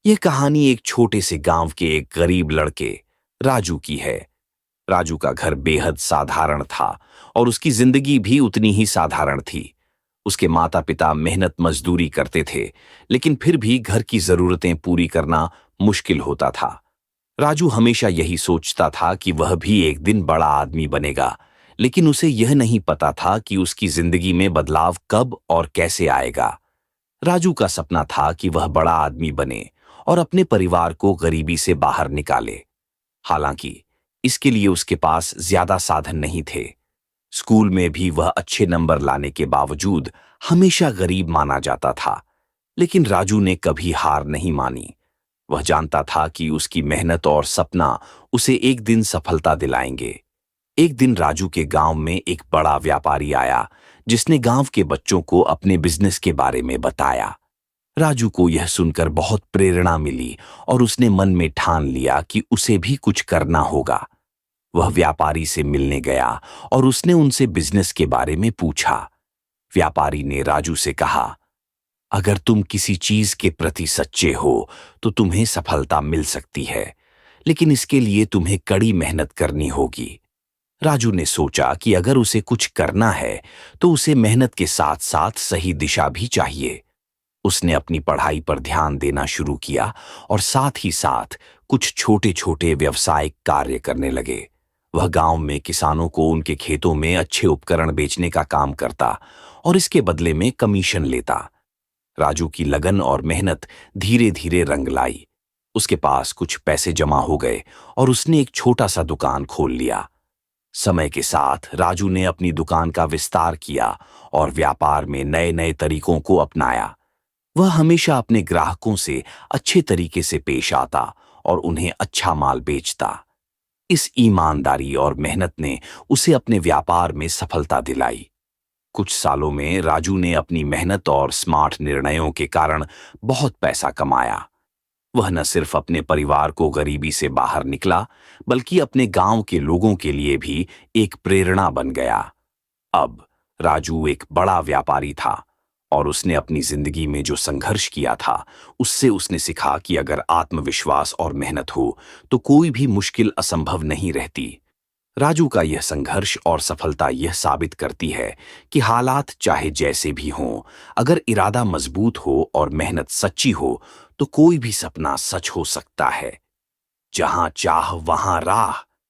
यह कहानी एक छोटे से गांव के एक गरीब लड़के राजू की है। राजू का घर बेहद साधारण था और उसकी जिंदगी भी उतनी ही साधारण थी। उसके माता पिता मेहनत मजदूरी करते थे, लेकिन फिर भी घर की जरूरतें पूरी करना मुश्किल होता था। राजू हमेशा यही सोचता था कि वह भी एक दिन बड़ा आदमी बनेगा, लेकिन उसे यह नहीं पता था कि उसकी जिंदगी में बदलाव कब और कैसे आएगा। राजू का सपना था कि वह बड़ा आदमी बने और अपने परिवार को गरीबी से बाहर निकाले। हालांकि इसके लिए उसके पास ज्यादा साधन नहीं थे। स्कूल में भी वह अच्छे नंबर लाने के बावजूद हमेशा गरीब माना जाता था। लेकिन राजू ने कभी हार नहीं मानी। वह जानता था कि उसकी मेहनत और सपना उसे एक दिन सफलता दिलाएंगे। एक दिन राजू के गांव में एक बड़ा व्यापारी आया, जिसने गांव के बच्चों को अपने बिजनेस के बारे में बताया। राजू को यह सुनकर बहुत प्रेरणा मिली और उसने मन में ठान लिया कि उसे भी कुछ करना होगा। वह व्यापारी से मिलने गया और उसने उनसे बिजनेस के बारे में पूछा। व्यापारी ने राजू से कहा, अगर तुम किसी चीज के प्रति सच्चे हो तो तुम्हें सफलता मिल सकती है, लेकिन इसके लिए तुम्हें कड़ी मेहनत करनी होगी। राजू ने सोचा कि अगर उसे कुछ करना है तो उसे मेहनत के साथ साथ सही दिशा भी चाहिए। उसने अपनी पढ़ाई पर ध्यान देना शुरू किया और साथ ही साथ कुछ छोटे छोटे व्यावसायिक कार्य करने लगे। वह गांव में किसानों को उनके खेतों में अच्छे उपकरण बेचने का काम करता और इसके बदले में कमीशन लेता। राजू की लगन और मेहनत धीरे धीरे रंग लाई। उसके पास कुछ पैसे जमा हो गए और उसने एक छोटा सा दुकान खोल लिया। समय के साथ राजू ने अपनी दुकान का विस्तार किया और व्यापार में नए नए तरीकों को अपनाया। वह हमेशा अपने ग्राहकों से अच्छे तरीके से पेश आता और उन्हें अच्छा माल बेचता। इस ईमानदारी और मेहनत ने उसे अपने व्यापार में सफलता दिलाई। कुछ सालों में राजू ने अपनी मेहनत और स्मार्ट निर्णयों के कारण बहुत पैसा कमाया। वह न सिर्फ अपने परिवार को गरीबी से बाहर निकला, बल्कि अपने गांव के लोगों के लिए भी एक प्रेरणा बन गया। अब राजू एक बड़ा व्यापारी था और उसने अपनी जिंदगी में जो संघर्ष किया था, उससे उसने सीखा कि अगर आत्मविश्वास और मेहनत हो तो कोई भी मुश्किल असंभव नहीं रहती। राजू का यह संघर्ष और सफलता यह साबित करती है कि हालात चाहे जैसे भी हों, अगर इरादा मजबूत हो और मेहनत सच्ची हो तो कोई भी सपना सच हो सकता है। जहां चाह वहां राह।